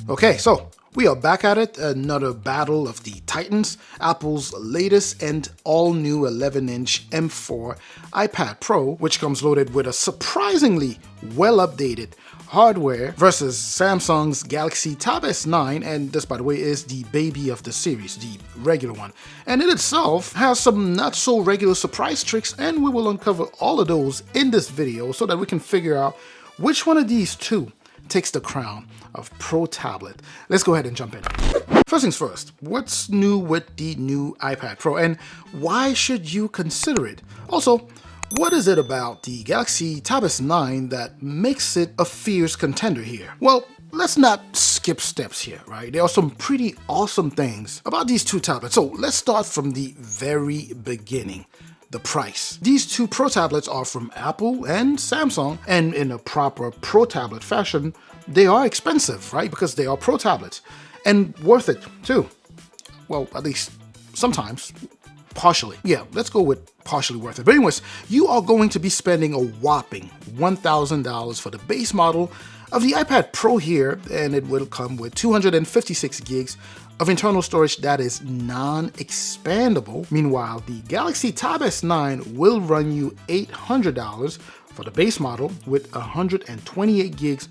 Okay, so we are back at it, another battle of the Titans, Apple's latest and all-new 11-inch M4 iPad Pro, which comes loaded with a surprisingly well-updated hardware, versus Samsung's Galaxy Tab S9, and this, by the way, is the baby of the series, the regular one. And it itself has some not-so-regular surprise tricks, and we will uncover all of those in this video so that we can figure out which one of these two takes the crown of Pro Tablet. Let's go ahead and jump in. First things first, what's new with the new iPad Pro and why should you consider it? Also, what is it about the Galaxy Tab S9 that makes it a fierce contender here? Well, let's not skip steps here, right? There are some pretty awesome things about these two tablets. So let's start from the very beginning. The price. These two Pro tablets are from Apple and Samsung, and in a proper Pro tablet fashion, they are expensive, right? Because they are Pro tablets, and worth it too. Well, at least sometimes. Partially. Yeah, let's go with partially worth it. But anyways, you are going to be spending a whopping $1,000 for the base model of the iPad Pro here, and it will come with 256 gigs of internal storage that is non-expandable. Meanwhile, the Galaxy Tab S9 will run you $800 for the base model with 128 gigs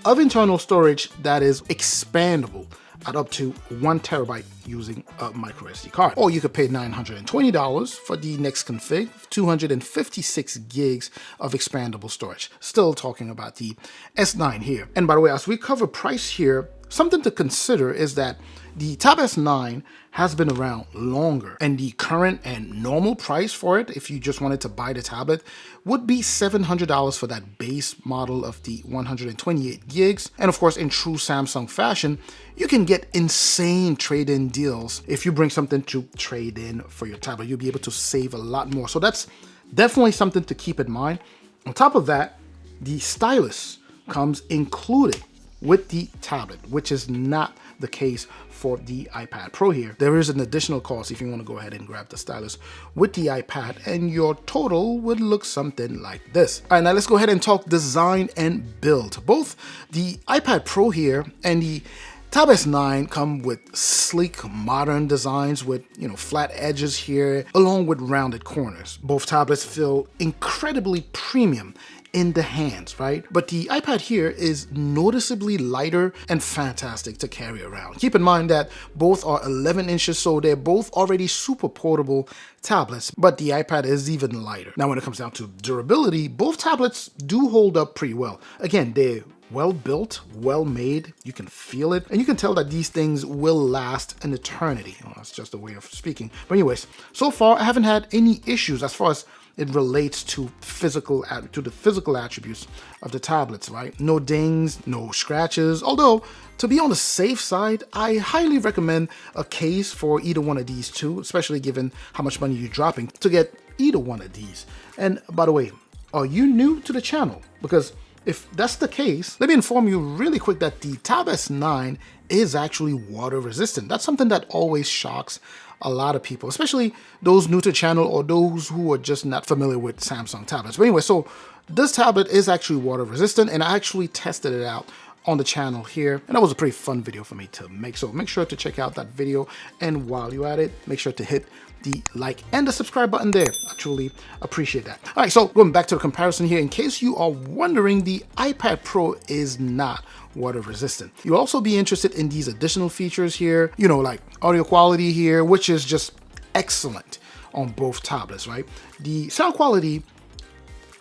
of internal storage that is expandable at up to 1 terabyte using a micro SD card. Or you could pay $920 for the next config, 256 gigs of expandable storage. Still talking about the S9 here. And by the way, as we cover price here, something to consider is that the Tab S9 has been around longer, and the current and normal price for it, if you just wanted to buy the tablet, would be $700 for that base model of the 128 gigs. And of course, in true Samsung fashion, you can get insane trade-in deals. If you bring something to trade in for your tablet, you'll be able to save a lot more. So that's definitely something to keep in mind. On top of that, the Stylus comes included with the tablet, which is not the case for the iPad Pro here. There is an additional cost if you want to go ahead and grab the Stylus with the iPad, and your total would look something like this. All right, now let's go ahead and talk design and build. Both the iPad Pro here and the Tab S9 come with sleek, modern designs with, flat edges here, along with rounded corners. Both tablets feel incredibly premium in the hands, right? But the iPad here is noticeably lighter and fantastic to carry around. Keep in mind that both are 11 inches, so they're both already super portable tablets, but the iPad is even lighter. Now, when it comes down to durability, both tablets do hold up pretty well. Again, they're well built, well made, you can feel it, and you can tell that these things will last an eternity. Well, that's just a way of speaking. But anyways, so far I haven't had any issues as far as it relates to the physical attributes of the tablets, right? No dings, no scratches. Although, to be on the safe side, I highly recommend a case for either one of these two, especially given how much money you're dropping to get either one of these. And by the way, are you new to the channel? Because if that's the case, let me inform you really quick that the Tab S9 is actually water resistant. That's something that always shocks a lot of people, especially those new to the channel or those who are just not familiar with Samsung tablets. But anyway, so this tablet is actually water resistant, and I actually tested it out on the channel here, and that was a pretty fun video for me to make. So make sure to check out that video, and while you're at it, make sure to hit the like and the subscribe button there. I truly appreciate that. All right, so going back to the comparison here, in case you are wondering, the iPad Pro is not water resistant. You'll also be interested in these additional features here, like audio quality here, which is just excellent on both tablets, right? The sound quality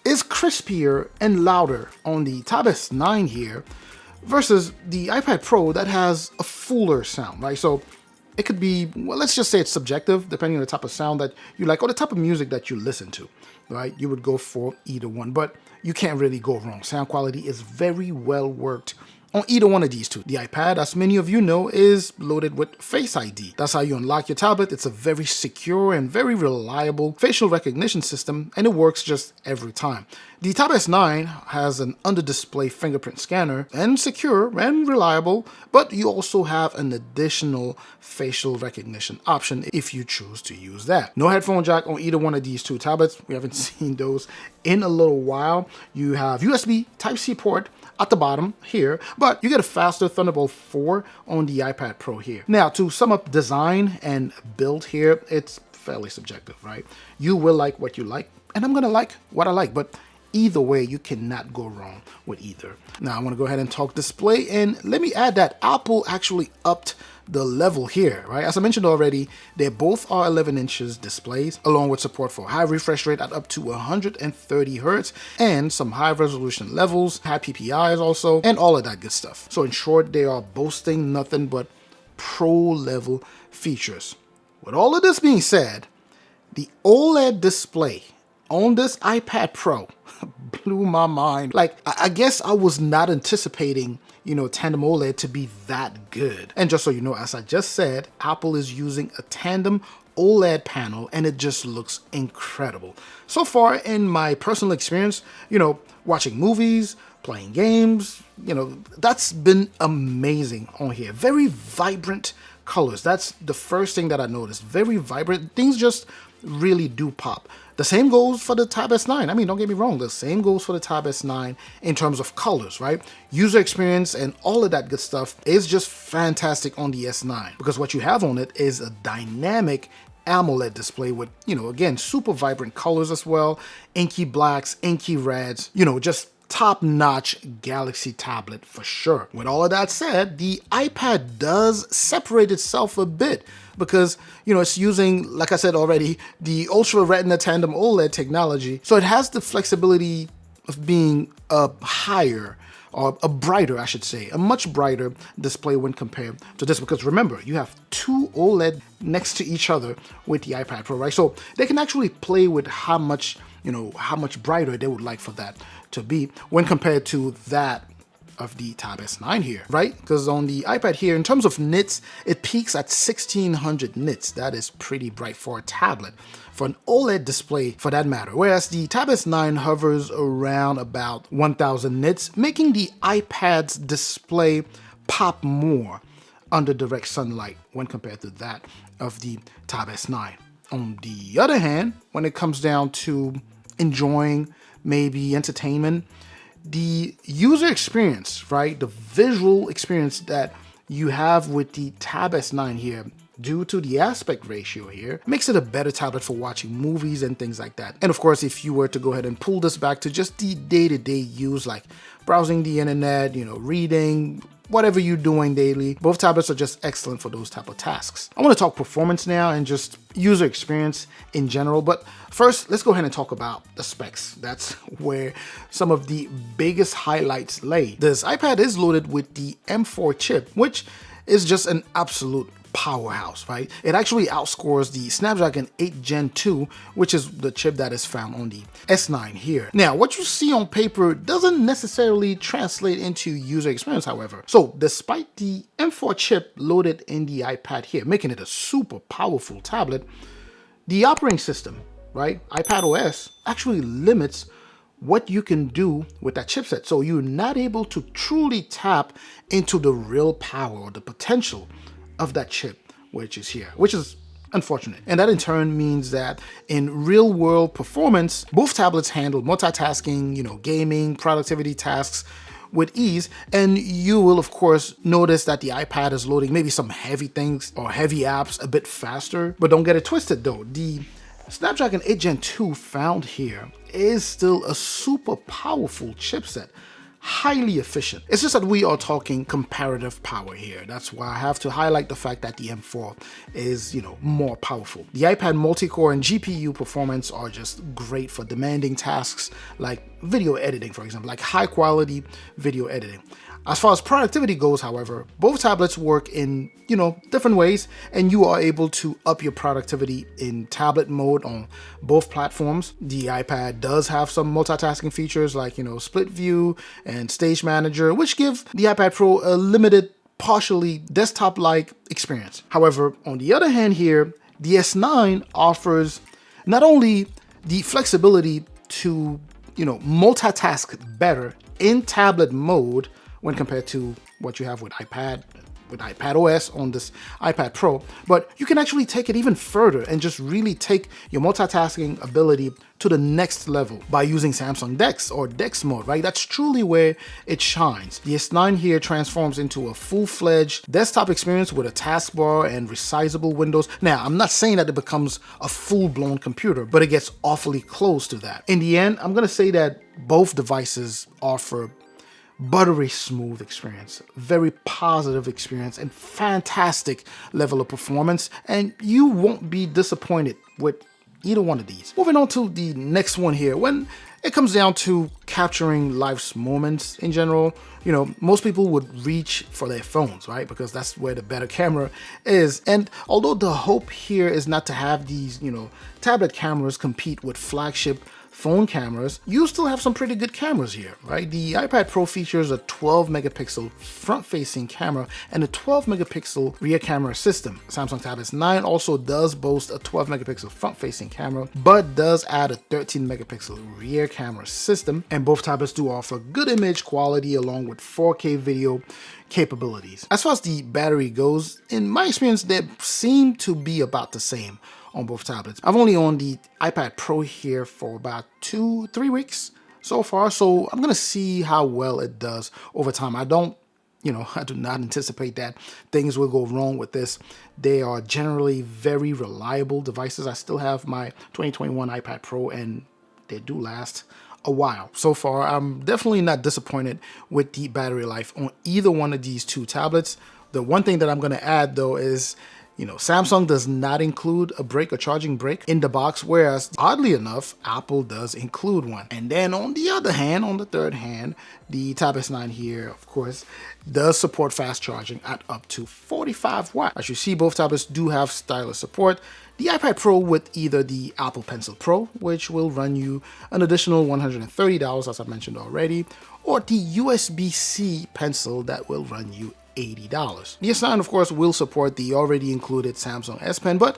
is crispier and louder on the Tab S9 here versus the iPad Pro that has a fuller sound, right? So it could be, well, let's just say it's subjective, depending on the type of sound that you like or the type of music that you listen to, right? You would go for either one, but you can't really go wrong. Sound quality is very well worked on either one of these two. The iPad, as many of you know, is loaded with Face ID. That's how you unlock your tablet. It's a very secure and very reliable facial recognition system, and it works just every time. The Tab S9 has an under-display fingerprint scanner and secure and reliable, but you also have an additional facial recognition option if you choose to use that. No headphone jack on either one of these two tablets. We haven't seen those in a little while. You have USB Type-C port at the bottom here, but you get a faster Thunderbolt 4 on the iPad Pro here. Now, to sum up design and build here, it's fairly subjective, right? You will like what you like, and I'm gonna like what I like, but either way, you cannot go wrong with either. Now, I wanna go ahead and talk display, and let me add that Apple actually upped the level here, right? As I mentioned already, they both are 11 inches displays, along with support for high refresh rate at up to 130 Hertz, and some high resolution levels, high PPIs also, and all of that good stuff. So in short, they are boasting nothing but pro level features. With all of this being said, the OLED display on this iPad Pro blew my mind. Like, I guess I was not anticipating, tandem OLED to be that good. And just so you know, as I just said, Apple is using a tandem OLED panel and it just looks incredible. So far in my personal experience, watching movies, playing games, that's been amazing on here. Very vibrant colors. That's the first thing that I noticed. Very vibrant. Things just really do pop. The same goes for the Tab S9. I mean, don't get me wrong, the same goes for the Tab S9 in terms of colors, right? User experience and all of that good stuff is just fantastic on the S9 because what you have on it is a dynamic AMOLED display with, again, super vibrant colors as well, inky blacks, inky reds, just top-notch Galaxy tablet for sure. With all of that said, the iPad does separate itself a bit because, it's using, like I said already, the Ultra Retina Tandem OLED technology. So it has the flexibility of being a higher, or a brighter, I should say, a much brighter display when compared to this. Because remember, you have two OLED next to each other with the iPad Pro, right? So they can actually play with how much brighter they would like for that to be when compared to that of the Tab S9 here, right? Because on the iPad here, in terms of nits, it peaks at 1600 nits. That is pretty bright for a tablet, for an OLED display for that matter. Whereas the Tab S9 hovers around about 1000 nits, making the iPad's display pop more under direct sunlight when compared to that of the Tab S9. On the other hand, when it comes down to enjoying maybe entertainment, the user experience, right? The visual experience that you have with the Tab S9 here, due to the aspect ratio here, makes it a better tablet for watching movies and things like that. And of course, if you were to go ahead and pull this back to just the day-to-day use, like browsing the internet, reading, whatever you're doing daily, both tablets are just excellent for those type of tasks. I want to talk performance now and just user experience in general, but first, let's go ahead and talk about the specs. That's where some of the biggest highlights lay. This iPad is loaded with the M4 chip, which is just an absolute powerhouse, right? It actually outscores the Snapdragon 8 Gen 2, which is the chip that is found on the S9 here. Now, what you see on paper doesn't necessarily translate into user experience, however. So despite the M4 chip loaded in the iPad here, making it a super powerful tablet, the operating system, right, iPadOS, actually limits what you can do with that chipset. So you're not able to truly tap into the real power or the potential of that chip, which is here, which is unfortunate. And that in turn means that in real world performance, both tablets handle multitasking, gaming, productivity tasks with ease. And you will of course notice that the iPad is loading maybe some heavy things or heavy apps a bit faster, but don't get it twisted though. The Snapdragon 8 Gen 2 found here is still a super powerful chipset, highly efficient. It's just that we are talking comparative power here. That's why I have to highlight the fact that the M4 is, more powerful. The iPad multi-core and GPU performance are just great for demanding tasks like video editing, for example, like high quality video editing. As far as productivity goes, however, both tablets work in, different ways, and you are able to up your productivity in tablet mode on both platforms. The iPad does have some multitasking features like, split view and stage manager, which give the iPad Pro a limited, partially desktop-like experience. However, on the other hand here, the S9 offers not only the flexibility to multitask better in tablet mode when compared to what you have with iPad OS on this iPad Pro, but you can actually take it even further and just really take your multitasking ability to the next level by using Samsung DeX or DeX mode, right? That's truly where it shines. The S9 here transforms into a full-fledged desktop experience with a taskbar and resizable windows. Now, I'm not saying that it becomes a full-blown computer, but it gets awfully close to that. In the end, I'm gonna say that both devices offer buttery smooth experience, very positive experience, and fantastic level of performance, and you won't be disappointed with either one of these. Moving on to the next one here. When it comes down to capturing life's moments in general, most people would reach for their phones, right? Because that's where the better camera is. And although the hope here is not to have these, tablet cameras compete with flagship phone cameras, you still have some pretty good cameras here, right? The iPad Pro features a 12 megapixel front-facing camera and a 12 megapixel rear camera system. Samsung Tab S9 also does boast a 12 megapixel front-facing camera, but does add a 13 megapixel rear camera system, and both tablets do offer good image quality along with 4K video capabilities. As far as the battery goes, in my experience, they seem to be about the same on both tablets. I've only owned the iPad Pro here for about 2-3 weeks so far, so I'm gonna see how well it does over time. I do not anticipate that things will go wrong with this. They are generally very reliable devices. I still have my 2021 iPad Pro and they do last a while. So far, I'm definitely not disappointed with the battery life on either one of these two tablets. The one thing that I'm gonna add though is Samsung does not include a break or charging break in the box, whereas oddly enough, Apple does include one. And then on the other hand, on the third hand, the Tab S9 here, of course, does support fast charging at up to 45 watts. As you see, both tablets do have Stylus support. The iPad Pro with either the Apple Pencil Pro, which will run you an additional $130, as I mentioned already, or the USB-C pencil that will run you $80. The S9, of course, will support the already included Samsung S Pen, but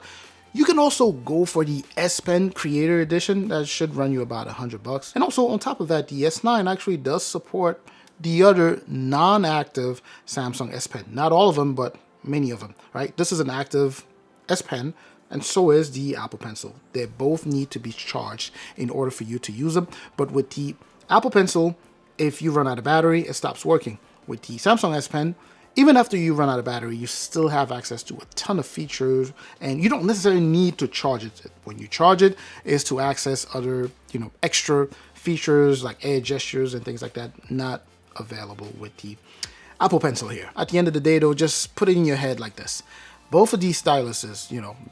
you can also go for the S Pen Creator Edition. That should run you about $100. And also on top of that, the S9 actually does support the other non-active Samsung S Pen. Not all of them, but many of them, right? This is an active S Pen, and so is the Apple Pencil. They both need to be charged in order for you to use them. But with the Apple Pencil, if you run out of battery, it stops working. With the Samsung S Pen, even after you run out of battery, you still have access to a ton of features, and you don't necessarily need to charge it. When you charge it, is to access other, extra features like air gestures and things like that, not available with the Apple Pencil here. At the end of the day, though, just put it in your head like this. Both of these styluses,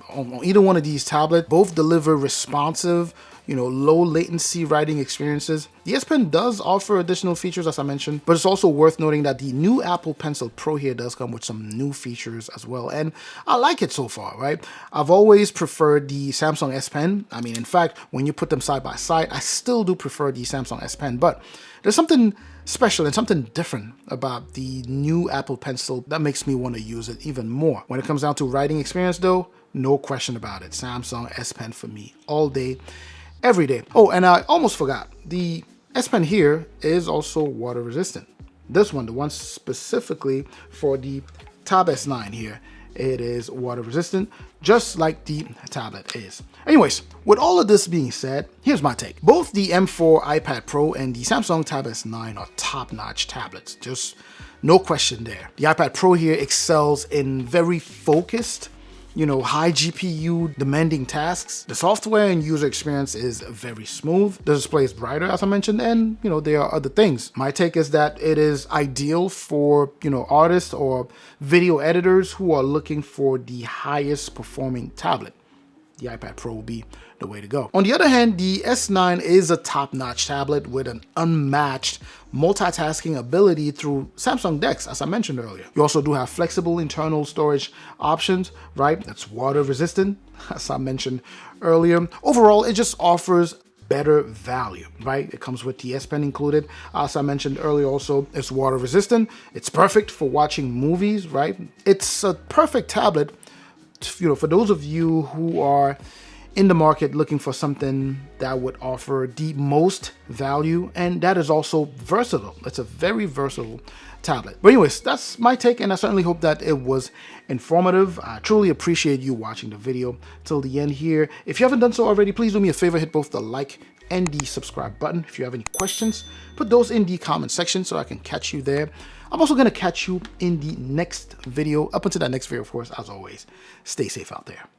on either one of these tablets, both deliver responsive, low latency writing experiences. The S Pen does offer additional features, as I mentioned, but it's also worth noting that the new Apple Pencil Pro here does come with some new features as well, and I like it so far, right? I've always preferred the Samsung S Pen. I mean, in fact, when you put them side by side, I still do prefer the Samsung S Pen, but there's something special and something different about the new Apple Pencil that makes me want to use it even more. When it comes down to writing experience though, no question about it. Samsung S Pen for me all day, every day. Oh, and I almost forgot. The S Pen here is also water resistant. This one, the one specifically for the Tab S9 here, it is water resistant, just like the tablet is. Anyways, with all of this being said, here's my take. Both the M4 iPad Pro and the Samsung Tab S9 are top-notch tablets. Just no question there. The iPad Pro here excels in very focused, high GPU demanding tasks. The software and user experience is very smooth. The display is brighter, as I mentioned, and there are other things. My take is that it is ideal for artists or video editors who are looking for the highest performing tablet. The iPad Pro will be the way to go. On the other hand, the S9 is a top-notch tablet with an unmatched multitasking ability through Samsung DeX, as I mentioned earlier. You also do have flexible internal storage options, right? That's water resistant, as I mentioned earlier. Overall, it just offers better value, right? It comes with the S Pen included. As I mentioned earlier also, it's water resistant. It's perfect for watching movies, right? It's a perfect tablet, for those of you who are in the market looking for something that would offer the most value, and that is also versatile. It's a very versatile tablet. But anyways, that's my take, and I certainly hope that it was informative. I truly appreciate you watching the video till the end here. If you haven't done so already, please do me a favor, hit both the like and the subscribe button. If you have any questions, put those in the comment section so I can catch you there. I'm also going to catch you in the next video. Up until that next video, of course, as always, stay safe out there.